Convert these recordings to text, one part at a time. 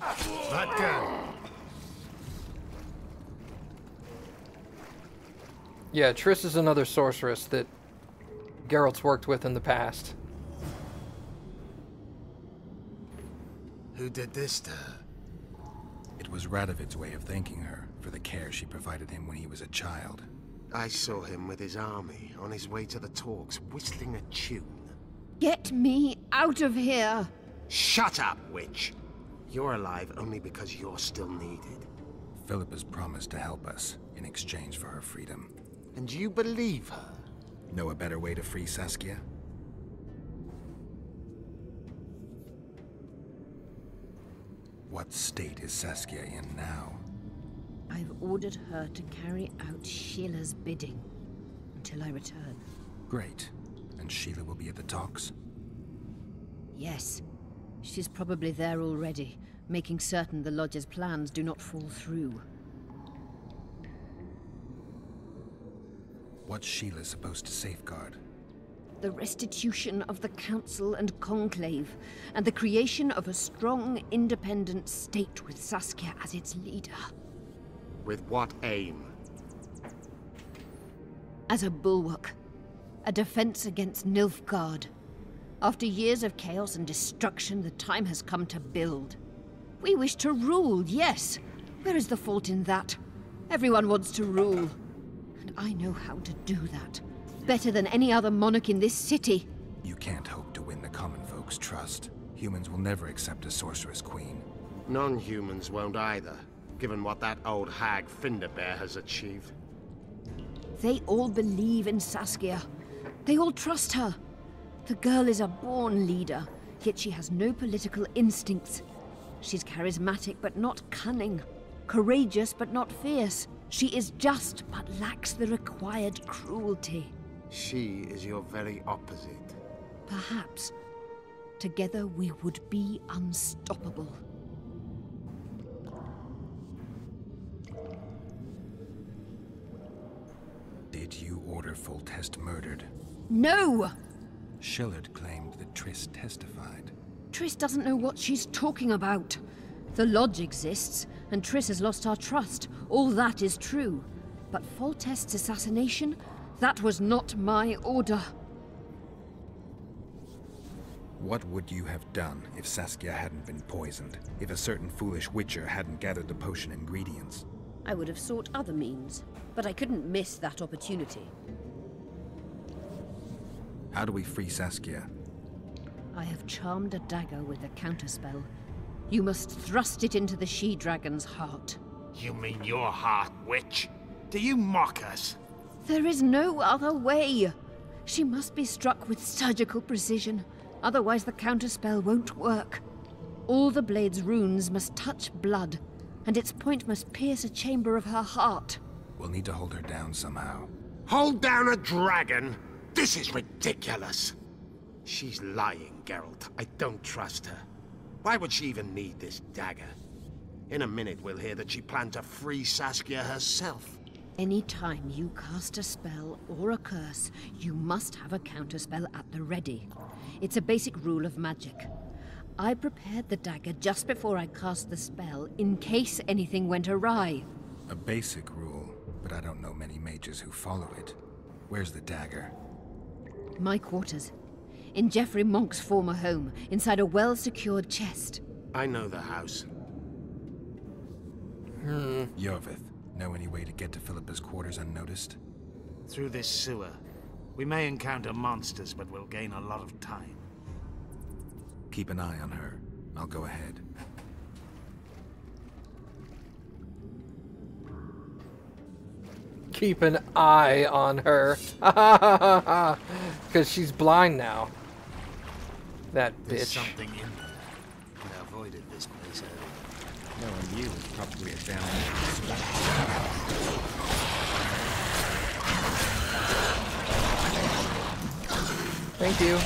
That gun. Yeah, Triss is another sorceress that Geralt's worked with in the past. Who did this to her? It was Radovid's way of thanking her for the care she provided him when he was a child. I saw him with his army on his way to the talks, whistling a tune. Get me out of here! Shut up, witch! You're alive only because you're still needed. Philippa's promised to help us in exchange for her freedom. And you believe her? Know a better way to free Saskia? What state is Saskia in now? I've ordered her to carry out Sheila's bidding until I return. Great. And Sheila will be at the talks? Yes. She's probably there already, making certain the Lodge's plans do not fall through. What's Sheila supposed to safeguard? The restitution of the Council and Conclave, and the creation of a strong, independent state with Saskia as its leader. With what aim? As a bulwark. A defense against Nilfgaard. After years of chaos and destruction, the time has come to build. We wish to rule, yes. Where is the fault in that? Everyone wants to rule. And I know how to do that. Better than any other monarch in this city. You can't hope to win the common folk's trust. Humans will never accept a sorceress queen. Non-humans won't either, given what that old hag Finderbear has achieved. They all believe in Saskia. They all trust her. The girl is a born leader, yet she has no political instincts. She's charismatic but not cunning. Courageous but not fierce. She is just but lacks the required cruelty. She is your very opposite. Perhaps. Together we would be unstoppable. Did you order Foltest murdered? No! Shillard claimed that Triss testified. Triss doesn't know what she's talking about. The Lodge exists, and Triss has lost our trust. All that is true. But Foltest's assassination? That was not my order. What would you have done if Saskia hadn't been poisoned? If a certain foolish witcher hadn't gathered the potion ingredients? I would have sought other means, but I couldn't miss that opportunity. How do we free Saskia? I have charmed a dagger with a counterspell. You must thrust it into the she-dragon's heart. You mean your heart, witch? Do you mock us? There is no other way. She must be struck with surgical precision, otherwise the counterspell won't work. All the blade's runes must touch blood, and its point must pierce a chamber of her heart. We'll need to hold her down somehow. Hold down a dragon? This is ridiculous. She's lying, Geralt. I don't trust her. Why would she even need this dagger? In a minute we'll hear that she planned to free Saskia herself. Any time you cast a spell or a curse, you must have a counterspell at the ready. It's a basic rule of magic. I prepared the dagger just before I cast the spell, in case anything went awry. A basic rule, but I don't know many mages who follow it. Where's the dagger? My quarters. In Geoffrey Monk's former home, inside a well-secured chest. I know the house. Yorvith, know any way to get to Philippa's quarters unnoticed? Through this sewer. We may encounter monsters, but we'll gain a lot of time. Keep an eye on her. I'll go ahead. Keep an eye on her. Because she's blind now. That There's bitch. something in there. I avoided this place earlier. Knowing you is probably a down. Thank you.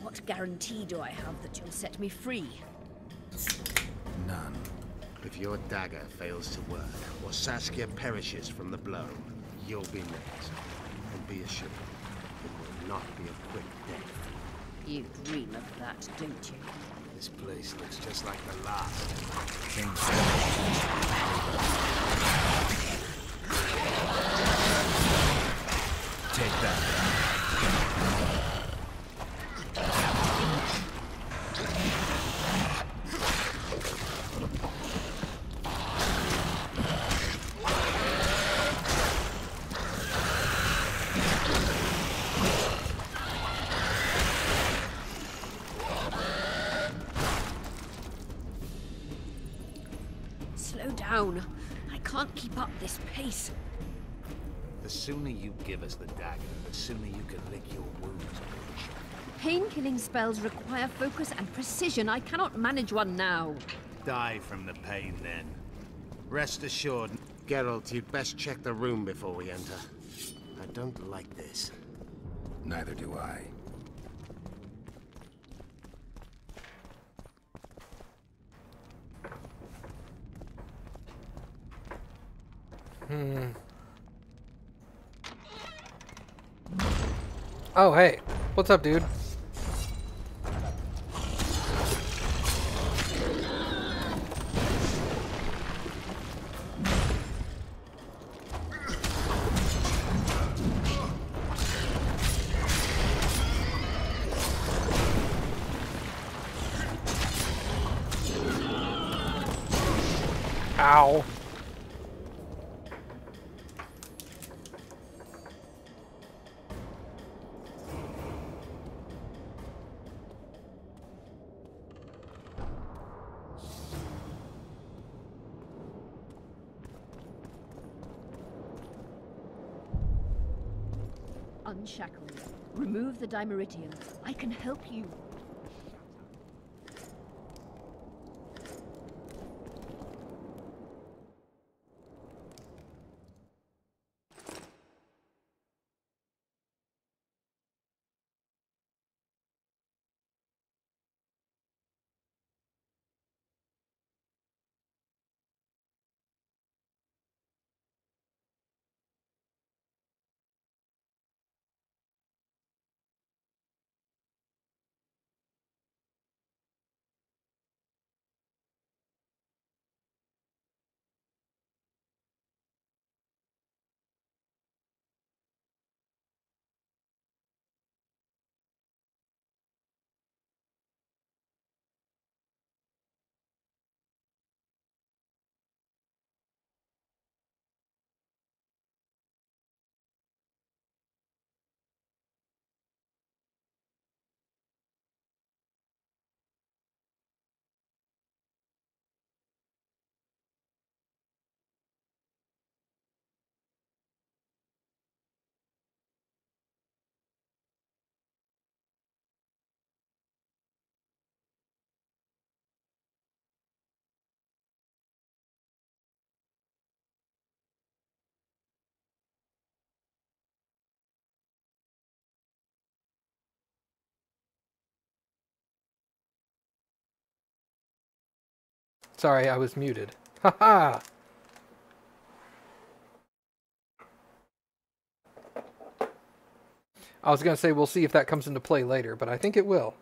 What guarantee do I have that you'll set me free? If your dagger fails to work, or Saskia perishes from the blow, you'll be next. And be assured, it will not be a quick death. You dream of that, don't you? This place looks just like the last. Take that. Slow down. I can't keep up this pace. The sooner you give us the dagger, the sooner you can lick your wounds. Pain-killing spells require focus and precision. I cannot manage one now. Die from the pain, then. Rest assured. Geralt, you'd best check the room before we enter. I don't like this. Neither do I. Oh, hey. What's up, dude? Ow. Unshackle me. Remove the Dimeridium. I can help you. Sorry, I was muted. Haha! I was gonna say we'll see if that comes into play later, but I think it will.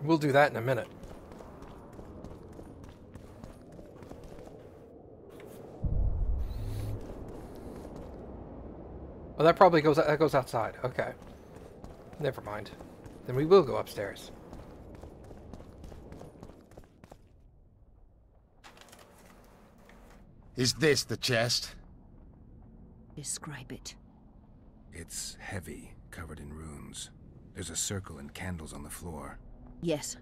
We'll do that in a minute. Oh, that probably goes outside. Okay. Never mind. Then we will go upstairs. Is this the chest? Describe it. It's heavy, covered in runes. There's a circle and candles on the floor. Yes,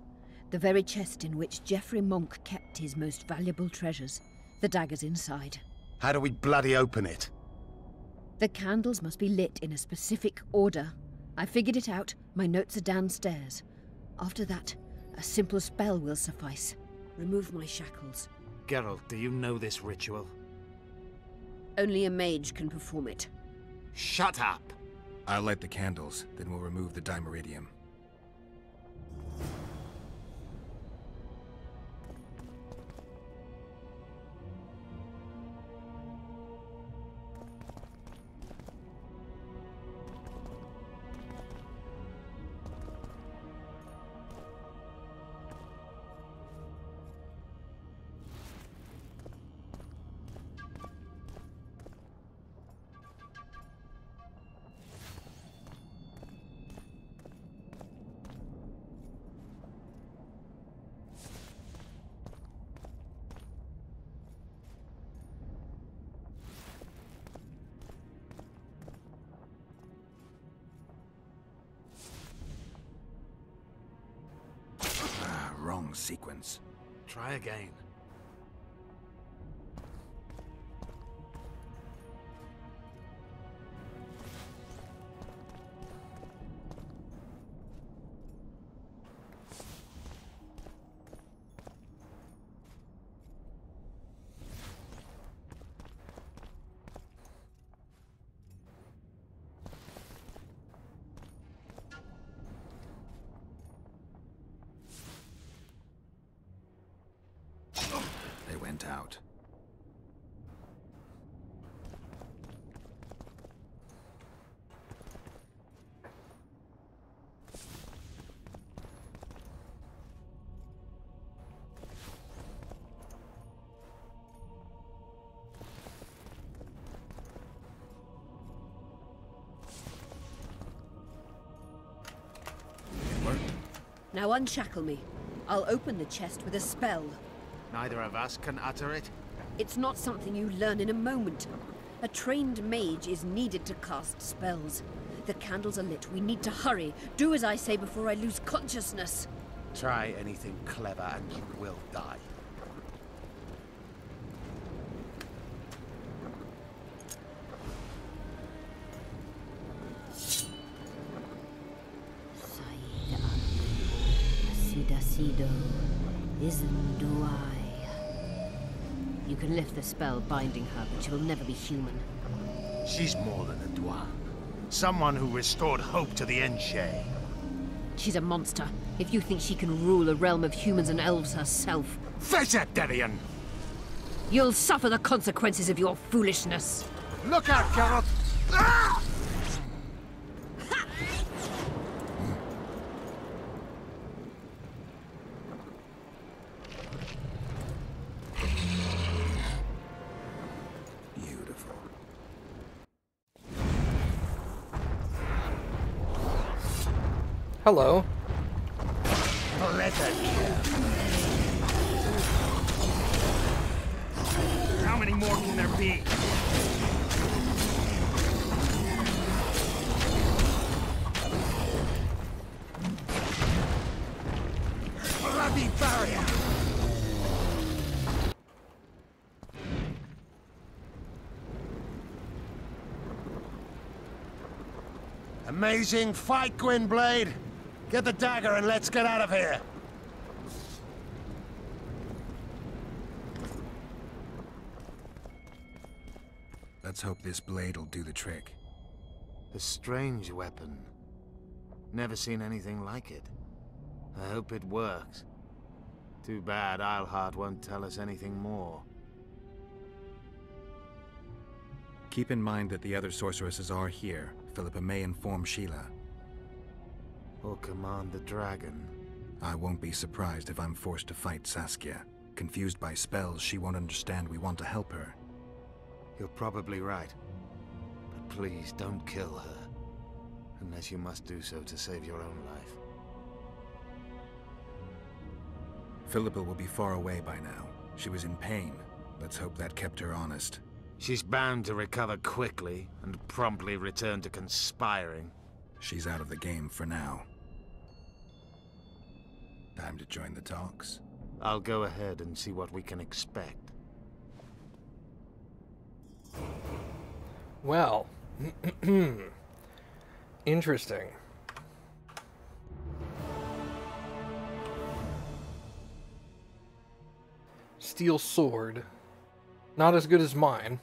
the very chest in which Geoffrey Monk kept his most valuable treasures. The dagger's inside. How do we bloody open it? The candles must be lit in a specific order. I figured it out. My notes are downstairs. After that, a simple spell will suffice. Remove my shackles. Geralt, do you know this ritual? Only a mage can perform it. Shut up! I'll light the candles, then we'll remove the dimeridium. Wrong sequence. Try again. They went out. It worked. Now unshackle me. I'll open the chest with a spell. Neither of us can utter it. It's not something you learn in a moment. A trained mage is needed to cast spells. The candles are lit. We need to hurry. Do as I say before I lose consciousness. Try anything clever and you will die. You can lift the spell binding her, but she will never be human. She's more than a Dwan. Someone who restored hope to the Enshe. She's a monster. If you think she can rule a realm of humans and elves herself, Face it, Devian! you'll suffer the consequences of your foolishness. Look out, Geralt! Ah! Beautiful. Hello. Let her How many more can there be? bloody barrier! Amazing fight, Gwynblade! Get the dagger and let's get out of here! Let's hope this blade'll do the trick. A strange weapon. Never seen anything like it. I hope it works. Too bad Eilhart won't tell us anything more. Keep in mind that the other sorceresses are here. Philippa may inform Sheila. Or command the dragon. I won't be surprised if I'm forced to fight Saskia. Confused by spells, she won't understand we want to help her. You're probably right. But Please don't kill her. Unless you must do so to save your own life. Philippa will be far away by now. She was in pain. Let's hope that kept her honest. She's bound to recover quickly and promptly return to conspiring. She's out of the game for now. Time to join the talks. I'll go ahead and see what we can expect. Well, interesting. Steel sword. Not as good as mine.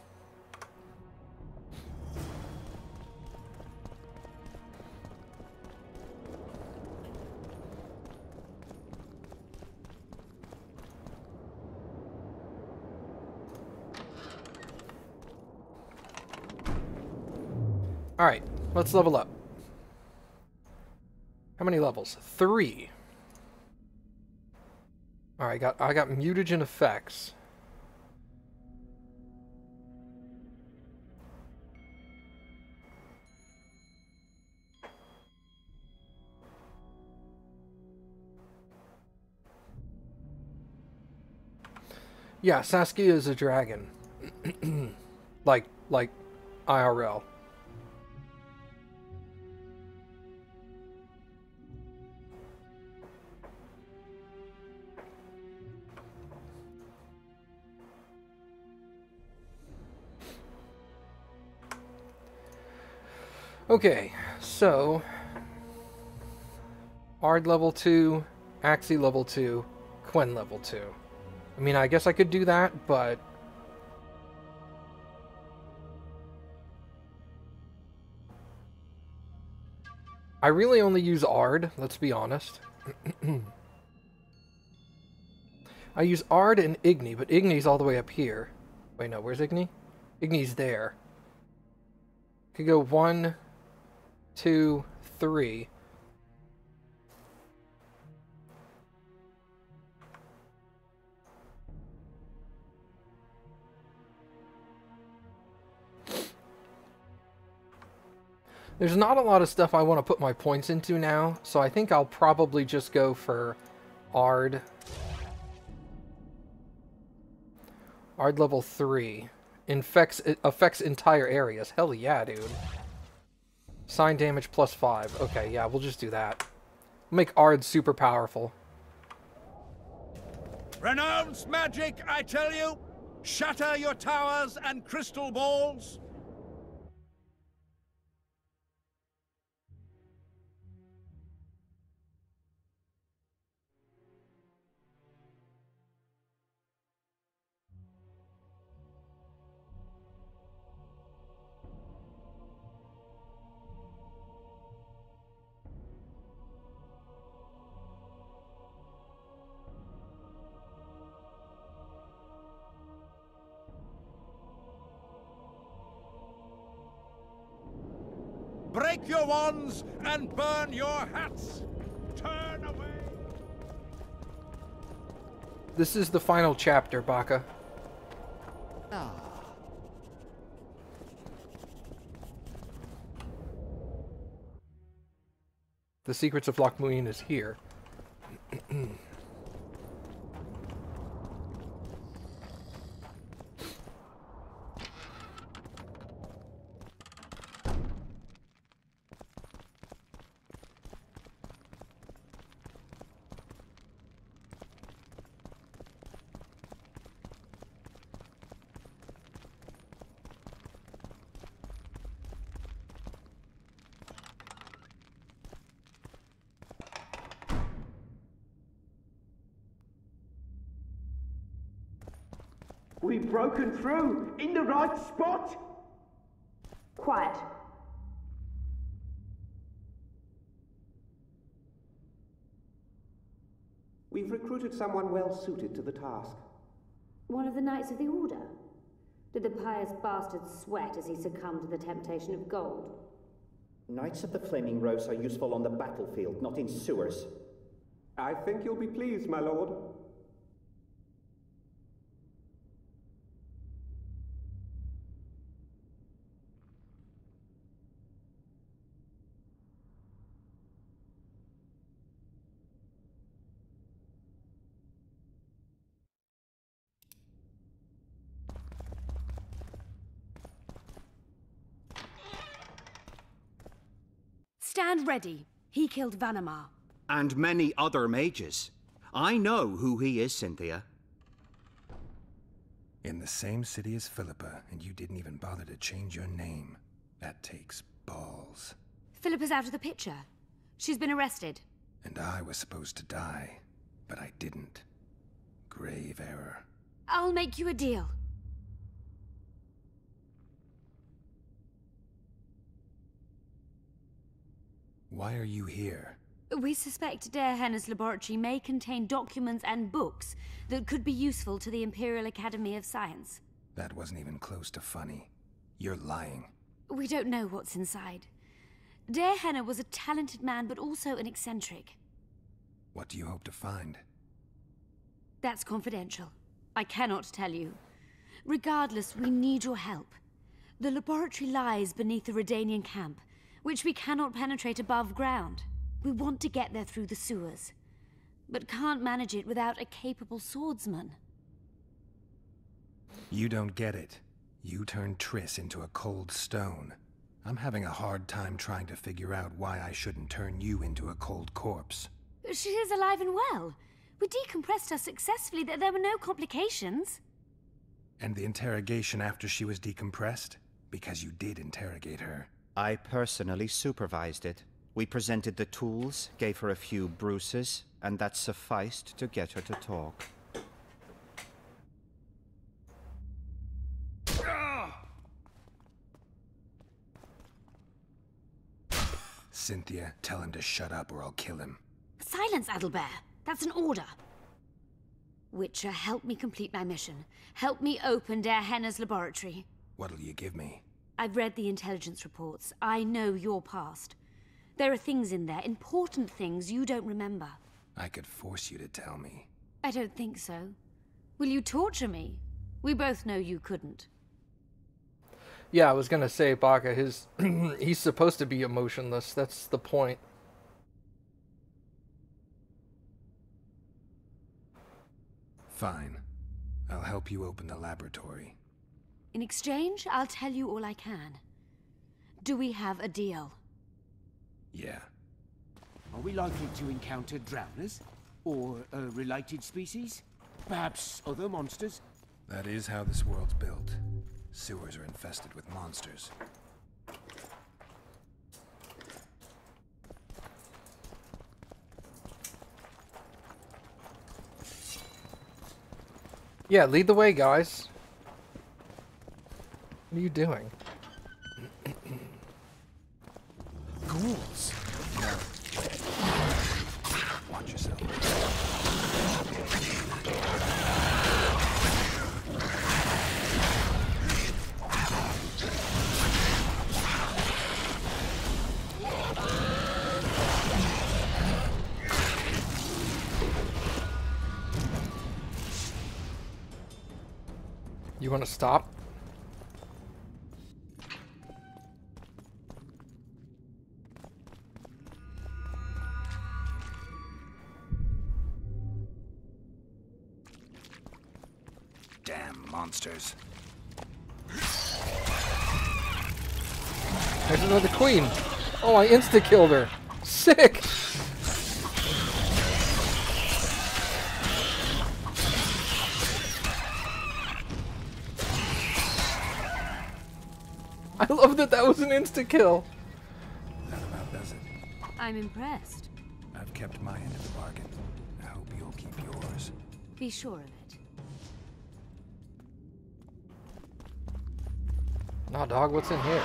Alright, let's level up. How many levels? 3. Alright, I got mutagen effects. Yeah, Saskia is a dragon. like IRL. Okay, so Ard level 2, Axie level 2, Quen level 2. I mean, I guess I could do that, but I really only use Ard, let's be honest. I use Ard and Igni, but Igni's all the way up here. Wait, no, where's Igni? Igni's there. Could go 1, 2, 3. There's not a lot of stuff I want to put my points into now, so I think I'll probably just go for Ard. Ard level 3. Affects entire areas. Hell yeah, dude. Sign damage plus 5. Okay, yeah, we'll just do that. Make Ard super powerful. Renounce magic, I tell you! Shatter your towers and crystal balls! Break your wands and burn your hats! Turn away! This is the final chapter, Baka. Ah. The Secrets of Loch Muin is here. We've broken through in the right spot. Quiet. We've recruited someone well suited to the task. One of the Knights of the Order? Did the pious bastard sweat as he succumbed to the temptation of gold? Knights of the Flaming Rose are useful on the battlefield, not in sewers. I think you'll be pleased, my lord. Stand ready. He killed Vanamar. And many other mages. I know who he is, Cynthia. In the same city as Philippa, and you didn't even bother to change your name. That takes balls. Philippa's out of the picture. She's been arrested. And I was supposed to die, but I didn't. Grave error. I'll make you a deal. Why are you here? We suspect Der Henner's laboratory may contain documents and books that could be useful to the Imperial Academy of Science. That wasn't even close to funny. You're lying. We don't know what's inside. Der Henner was a talented man, but also an eccentric. What do you hope to find? That's confidential. I cannot tell you. Regardless, we need your help. The laboratory lies beneath the Redanian camp, which we cannot penetrate above ground. We want to get there through the sewers, but can't manage it without a capable swordsman. You don't get it. You turned Triss into a cold stone. I'm having a hard time trying to figure out why I shouldn't turn you into a cold corpse. She is alive and well. We decompressed her successfully. There were no complications. And the interrogation after she was decompressed? Because you did interrogate her. I personally supervised it. We presented the tools, gave her a few bruises, and that sufficed to get her to talk. Cynthia, tell him to shut up or I'll kill him. Silence, Adelbert. That's an order. Witcher, help me complete my mission. Help me open Der Henner's laboratory. What'll you give me? I've read the intelligence reports. I know your past. There are things in there, important things you don't remember. I could force you to tell me. I don't think so. Will you torture me? We both know you couldn't. Yeah, I was gonna say, Baka, he's supposed to be emotionless. That's the point. Fine. I'll help you open the laboratory. In exchange, I'll tell you all I can. Do we have a deal? Yeah. Are we likely to encounter drowners? Or a related species? Perhaps other monsters? That is how this world's built. Sewers are infested with monsters. Yeah, lead the way, guys. What are you doing? Ghouls. Watch yourself. You want to stop? Damn monsters. There's another queen. Oh, I insta-killed her. Sick! I love that that was an insta-kill. That about does it. I'm impressed. I've kept my end of the bargain. I hope you'll keep yours. Be sure of it. Nah, dog, what's in here?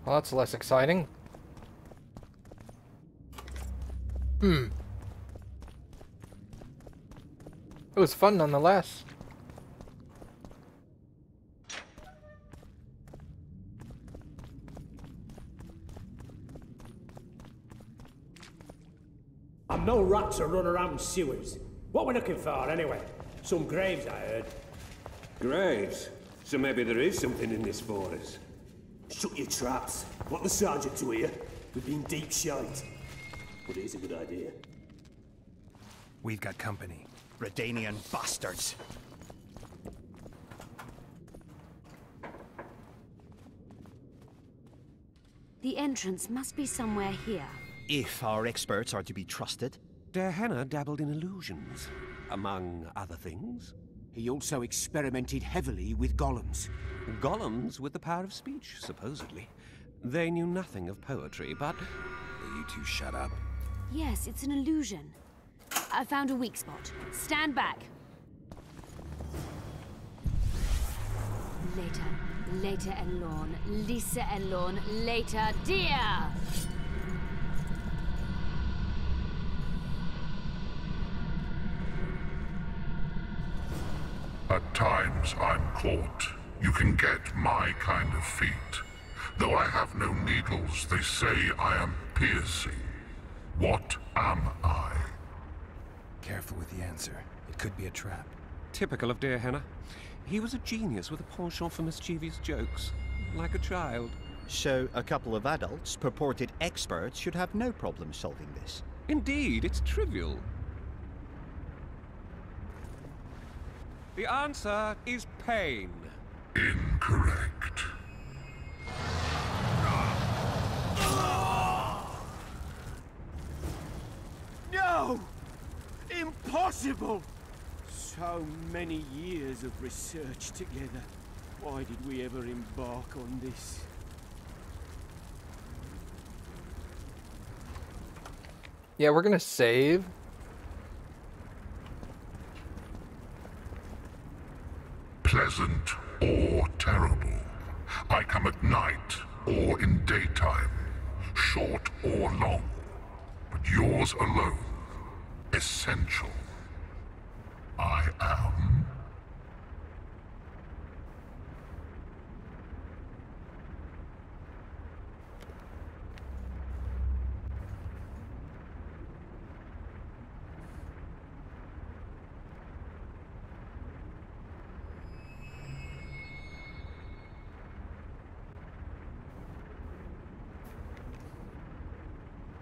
Well, that's less exciting. It was fun nonetheless. I'm no rat to run around sewers. What we looking for, anyway? Some graves, I heard. Graves? So maybe there is something in this for us. Shut your traps. Want the sergeant to hear? We've been deep shite. But it is a good idea. We've got company. Redanian bastards. The entrance must be somewhere here. If our experts are to be trusted. Dehenna dabbled in illusions, among other things. He also experimented heavily with golems. Golems with the power of speech, supposedly. They knew nothing of poetry, but... Will you two shut up? Yes, it's an illusion. I found a weak spot. Stand back. Later Elorn, Lisa Elorn, later dear! At times I'm caught. You can get my kind of feat. Though I have no needles, they say I am piercing. What am I? Careful with the answer. It could be a trap. Typical of Dehenna. He was a genius with a penchant for mischievous jokes, like a child. So a couple of adults, purported experts, should have no problem solving this. Indeed, it's trivial. The answer is pain. Incorrect. No! Impossible! So many years of research together. Why did we ever embark on this? Yeah, we're gonna save. Pleasant or terrible. I come at night or in daytime. Short or long. But yours alone. Essential. I am...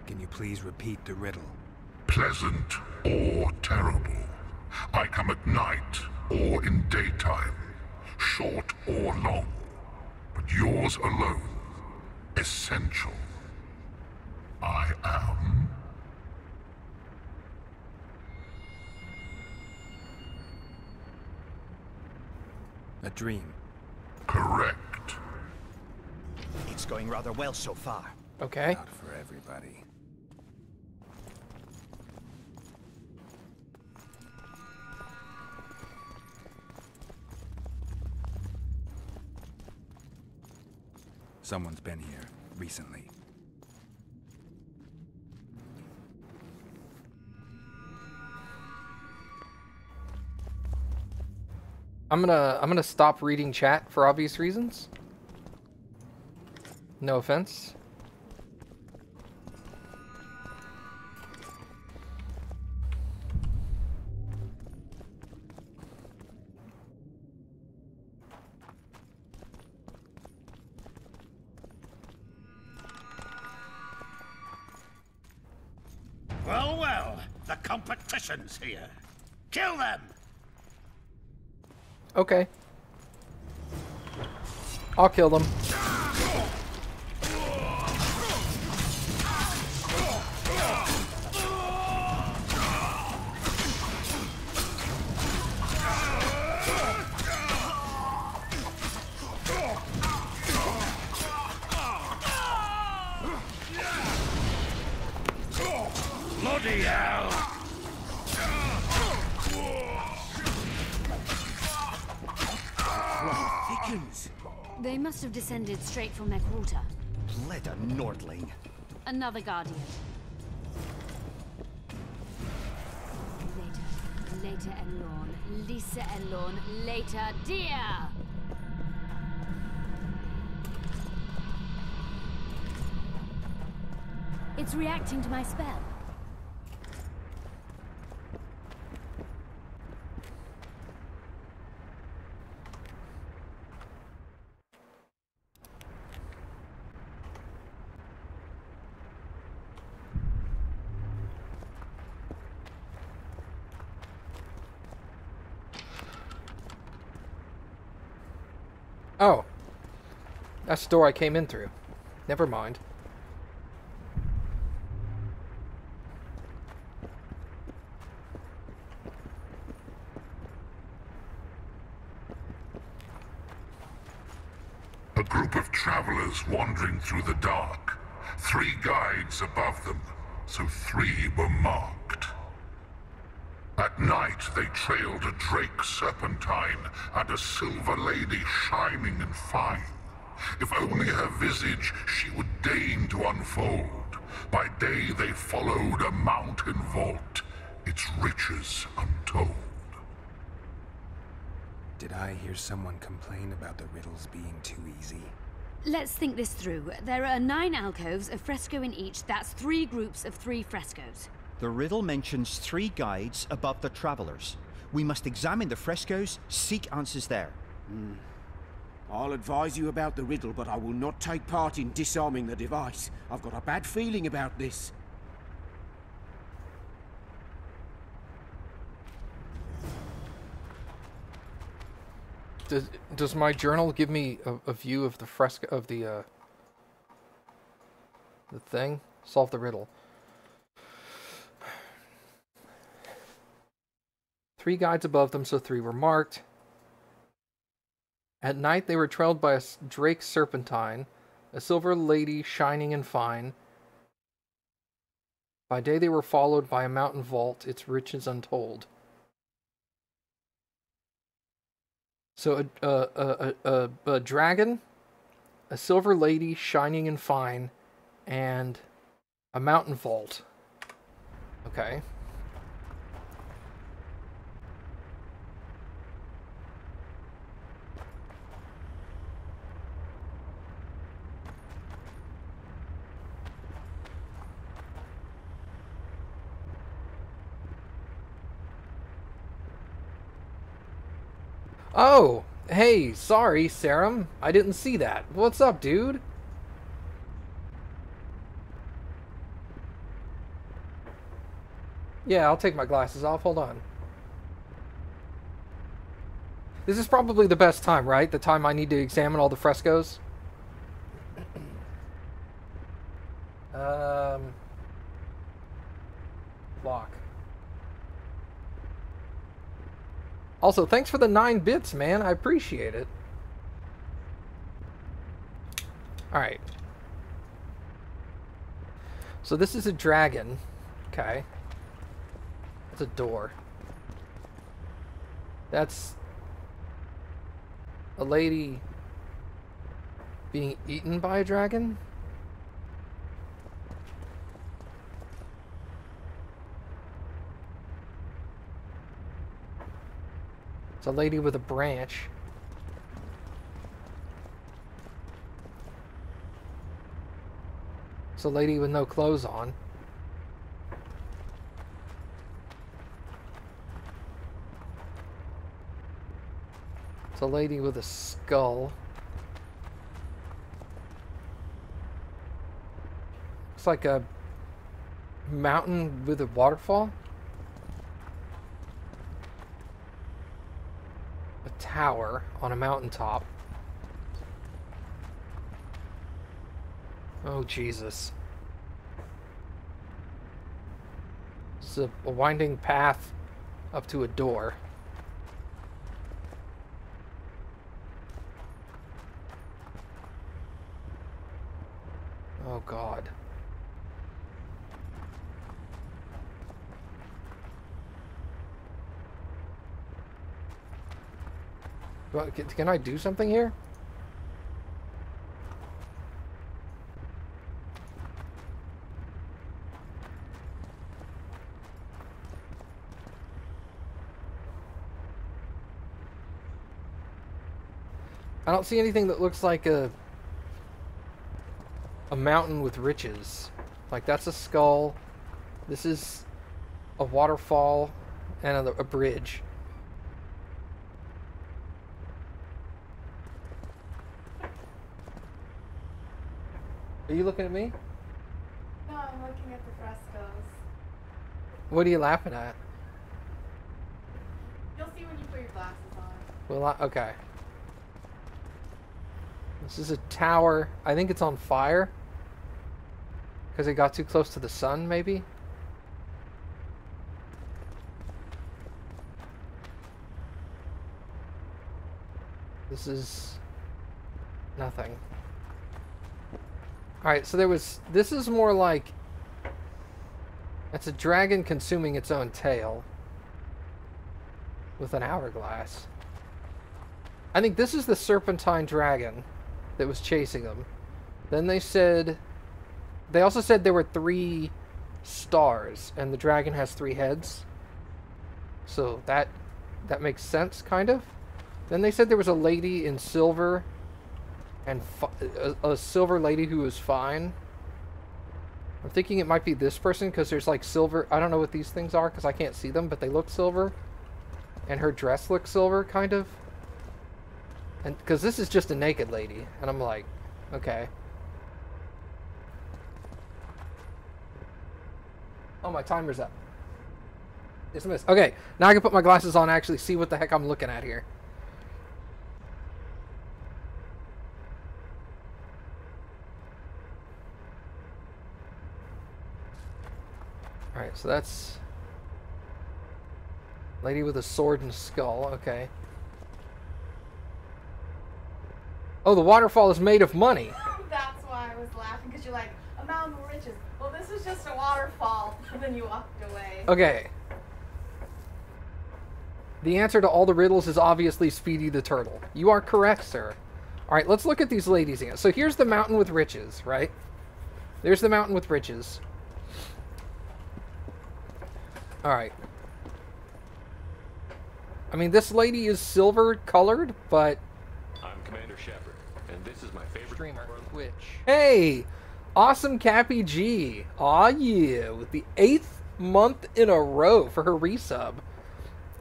Can you please repeat the riddle? Pleasant or terrible. I come at night or in daytime. Short or long. But yours alone. Essential. I am... A dream. Correct. It's going rather well so far. Okay. Not for everybody. Someone's been here recently. I'm gonna stop reading chat for obvious reasons. No offense. Well, the competition's here. Kill them! Okay. I'll kill them. Bloody hell! Thickens. They must have descended straight from their quarter. Bled a Nordling. Another guardian. Later Elorn, Lisa Elorn, later dear! It's reacting to my spell. That's the door I came in through. Never mind. A group of travelers wandering through the dark. 3 guides above them, so 3 were marked. At night they trailed a drake serpentine and a silver lady shining and fine. If only her visage she would deign to unfold. By day they followed a mountain vault, its riches untold. Did I hear someone complain about the riddles being too easy? Let's think this through. There are 9 alcoves, a fresco in each. That's 3 groups of 3 frescoes. The riddle mentions 3 guides above the travelers. We must examine the frescoes, seek answers there. I'll advise you about the riddle, but I will not take part in disarming the device. I've got a bad feeling about this. Does my journal give me a view of the fresco of the thing? Solve the riddle. 3 guides above them, so 3 were marked. At night they were trailed by a drake serpentine, a silver lady shining and fine. By day they were followed by a mountain vault, its riches untold. So a dragon, a silver lady shining and fine, and a mountain vault. Okay. Oh, hey, sorry, Serum. I didn't see that. What's up, dude? Yeah, I'll take my glasses off. Hold on. This is probably the best time, right? The time I need to examine all the frescoes. Lock. Also, thanks for the 9 bits, man. I appreciate it. Alright. So this is a dragon. Okay. That's a door. That's a lady being eaten by a dragon? It's a lady with a branch. It's a lady with no clothes on. It's a lady with a skull. Looks like a mountain with a waterfall. A tower on a mountaintop. Oh, Jesus. It's a winding path up to a door. Oh, God. Can I do something here? I don't see anything that looks like a mountain with riches. Like, that's a skull. This is a waterfall and a bridge. Are you looking at me? No, I'm looking at the frescoes. What are you laughing at? You'll see when you put your glasses on. Well, okay. This is a tower. I think it's on fire. Because it got too close to the sun, maybe? This is nothing. Alright, so there was... This is more like... It's a dragon consuming its own tail. With an hourglass. I think this is the serpentine dragon that was chasing them. Then they said... They also said there were 3 stars, and the dragon has 3 heads. So that makes sense, kind of. Then they said there was a lady in silver, and a silver lady who was fine. I'm thinking it might be this person, because there's like silver... I don't know what these things are, because I can't see them, but they look silver. And her dress looks silver, kind of. And because this is just a naked lady, and I'm like, okay. Oh, my timer's up. Dismissed. Okay, now I can put my glasses on and actually see what the heck I'm looking at here. Alright, so that's... Lady with a sword and skull, okay. Oh, the waterfall is made of money. That's why I was laughing, because you're like, a mountain of riches. Well, this is just a waterfall. And then you walked away. Okay. The answer to all the riddles is obviously Speedy the Turtle. You are correct, sir. Alright, let's look at these ladies again. So here's the mountain with riches, right? There's the mountain with riches. Alright. I mean, this lady is silver colored, but... I'm Commander Shepard, and this is my favorite streamer, Twitch. Hey! AwesomeMattG. Aw yeah, with the 8th month in a row for her resub.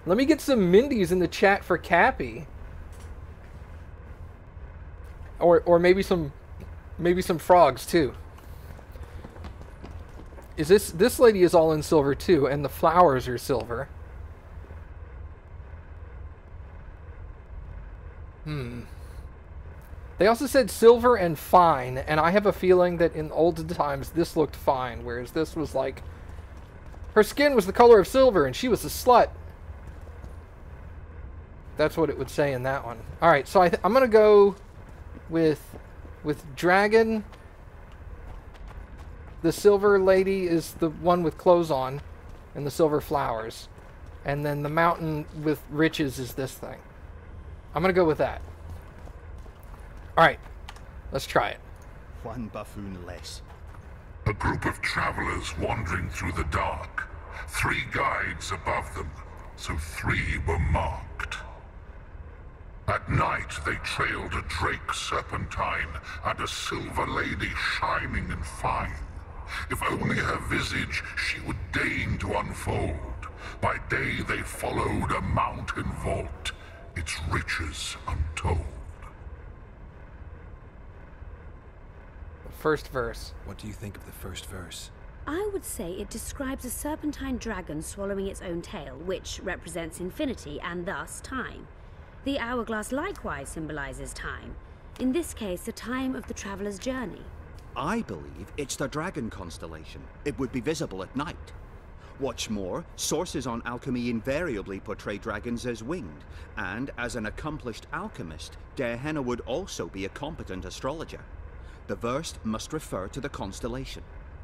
Let me get some Mindies in the chat for Cappy. Or maybe some frogs too. Is this lady is all in silver too, and the flowers are silver. They also said silver and fine, and I have a feeling that in old times this looked fine, whereas this was like... Her skin was the color of silver, and she was a slut. That's what it would say in that one. Alright, so I'm going to go with dragon. The silver lady is the one with clothes on, and the silver flowers. And then the mountain with riches is this thing. I'm going to go with that. Alright, let's try it. One buffoon less. A group of travelers wandering through the dark. 3 guides above them, so 3 were marked. At night they trailed a drake serpentine and a silver lady shining and fine. If only her visage she would deign to unfold. By day they followed a mountain vault, its riches untold. First verse. What do you think of the first verse? I would say it describes a serpentine dragon swallowing its own tail, which represents infinity and thus time. The hourglass likewise symbolizes time. In this case, the time of the traveler's journey. I believe it's the dragon constellation. It would be visible at night. What's more, sources on alchemy invariably portray dragons as winged, and as an accomplished alchemist, Gehenna would also be a competent astrologer. The verse must refer to the constellation.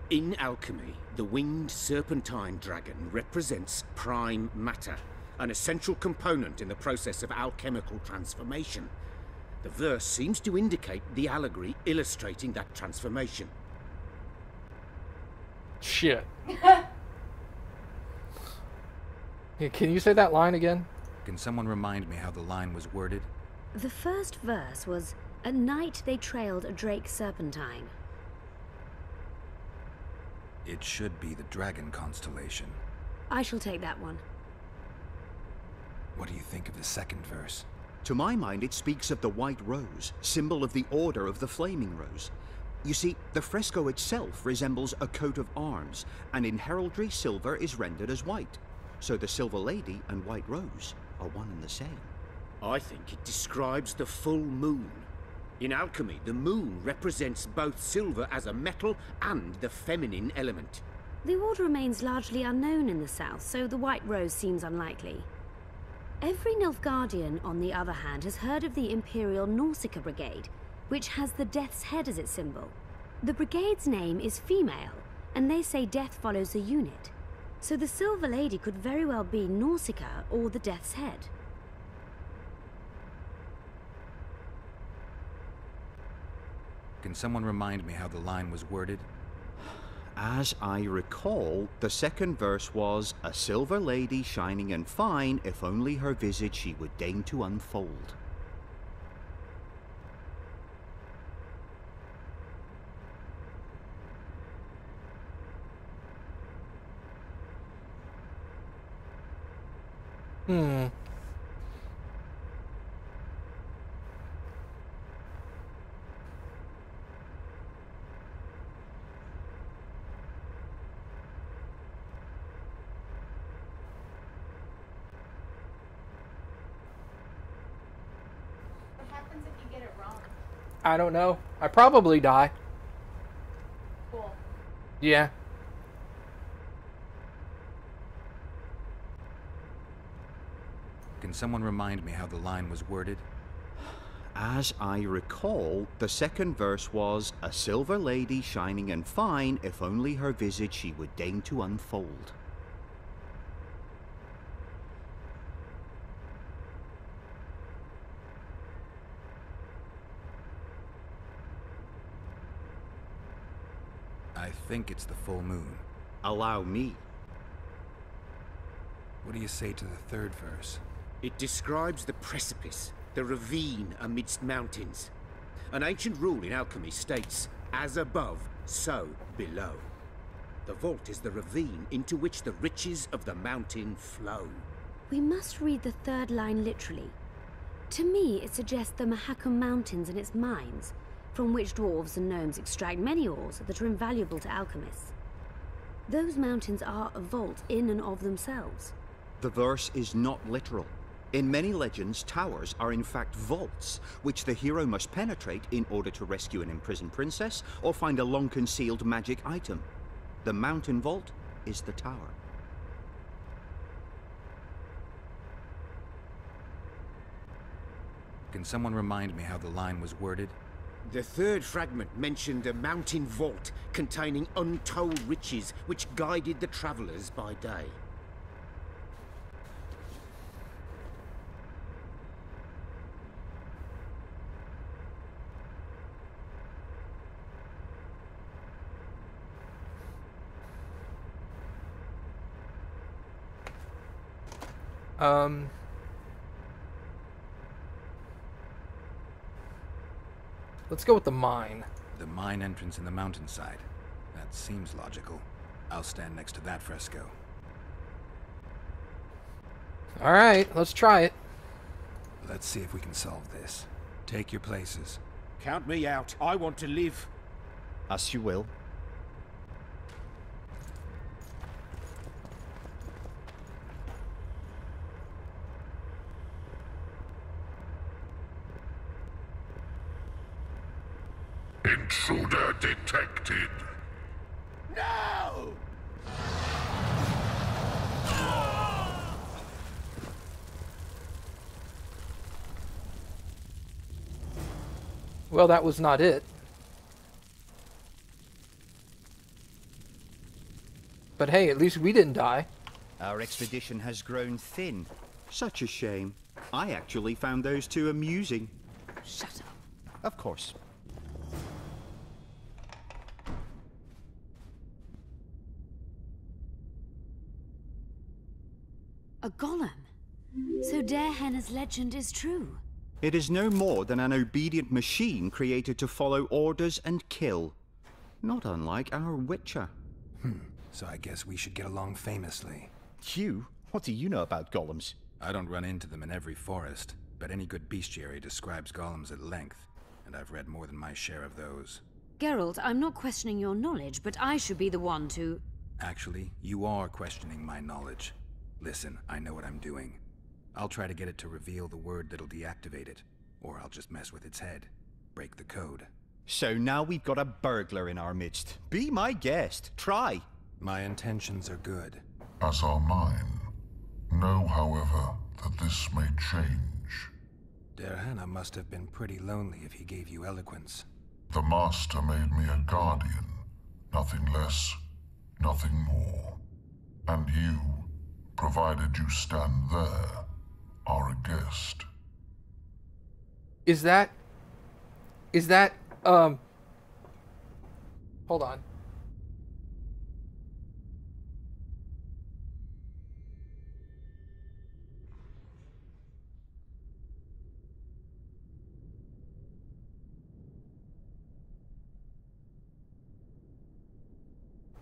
In alchemy, the winged serpentine dragon represents prime matter, an essential component in the process of alchemical transformation. The verse seems to indicate the allegory illustrating that transformation. Shit. Yeah, can you say that line again? Can someone remind me how the line was worded? The first verse was, "At night they trailed a drake serpentine." It should be the dragon constellation. I shall take that one. What do you think of the second verse? To my mind, it speaks of the white rose, symbol of the Order of the Flaming Rose. You see, the fresco itself resembles a coat of arms, and in heraldry, silver is rendered as white. So the Silver Lady and White Rose are one and the same. I think it describes the full moon. In alchemy, the moon represents both silver as a metal and the feminine element. The order remains largely unknown in the south, so the White Rose seems unlikely. Every Nilfgaardian, on the other hand, has heard of the Imperial Nausicaa Brigade, which has the Death's Head as its symbol. The brigade's name is female, and they say death follows the unit. So the Silver Lady could very well be Nausicaa or the Death's Head. Can someone remind me how the line was worded? As I recall, the second verse was, "A silver lady shining and fine, if only her visage she would deign to unfold." What happens if you get it wrong? I don't know. I probably die. Cool. Yeah. Can someone remind me how the line was worded? As I recall, the second verse was, "A silver lady shining and fine, if only her visage she would deign to unfold." I think it's the full moon. Allow me. What do you say to the third verse? It describes the precipice, the ravine amidst mountains. An ancient rule in alchemy states, as above, so below. The vault is the ravine into which the riches of the mountain flow. We must read the third line literally. To me, it suggests the Mahakam Mountains and its mines, from which dwarves and gnomes extract many ores that are invaluable to alchemists. Those mountains are a vault in and of themselves. The verse is not literal. In many legends, towers are in fact vaults, which the hero must penetrate in order to rescue an imprisoned princess or find a long-concealed magic item. The mountain vault is the tower. Can someone remind me how the line was worded? The third fragment mentioned a mountain vault containing untold riches which guided the travelers by day. Let's go with the mine. The mine entrance in the mountainside. That seems logical. I'll stand next to that fresco. Alright, let's try it. Let's see if we can solve this. Take your places. Count me out. I want to live. As you will. Intruder detected. No! Well, that was not it. But hey, at least we didn't die. Our expedition has grown thin. Such a shame. I actually found those two amusing. Shut up. Of course. A golem. So Darehenna's legend is true. It is no more than an obedient machine created to follow orders and kill. Not unlike our Witcher. So I guess we should get along famously. You? What do you know about golems? I don't run into them in every forest, but any good bestiary describes golems at length, and I've read more than my share of those. Geralt, I'm not questioning your knowledge, but I should be the one to... Actually, you are questioning my knowledge. Listen, I know what I'm doing. I'll try to get it to reveal the word that'll deactivate it, or I'll just mess with its head. break the code. So now we've got a burglar in our midst. Be my guest. Try. My intentions are good. As are mine. Know, however, that this may change. Derhana must have been pretty lonely if he gave you eloquence. The Master made me a guardian. Nothing less, nothing more. And you, provided you stand there, are a guest. Is that, hold on.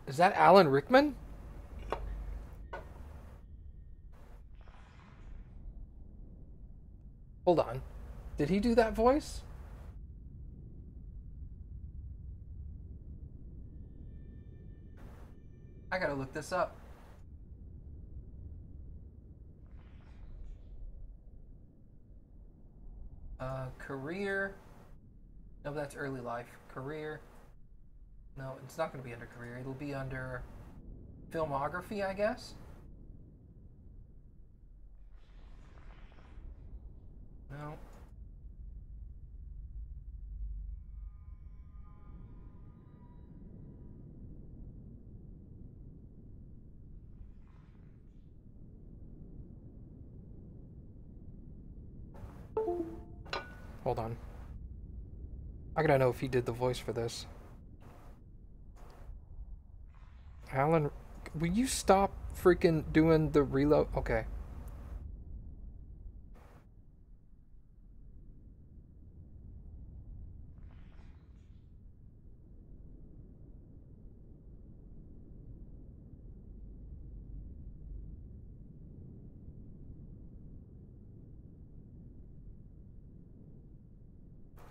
Is that Alan Rickman? Hold on. Did he do that voice? I gotta look this up. Career. No, that's early life. Career. No, it's not going to be under career. It'll be under filmography, I guess. No. Hold on. I gotta know if he did the voice for this. Alan, will you stop freaking doing the reload? Okay.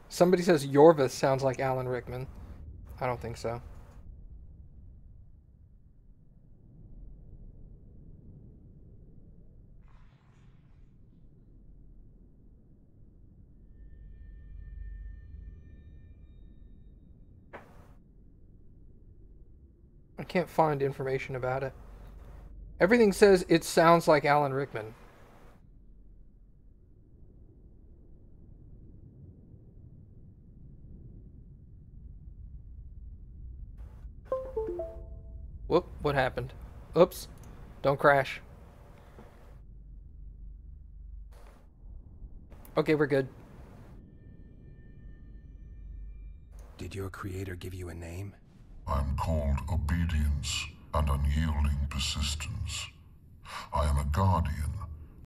Somebody says Yorvis sounds like Alan Rickman. I don't think so. I can't find information about it. Everything says it sounds like Alan Rickman. Whoop, what happened? Oops, don't crash. Okay, we're good. Did your creator give you a name? I'm called obedience and unyielding persistence. I am a guardian,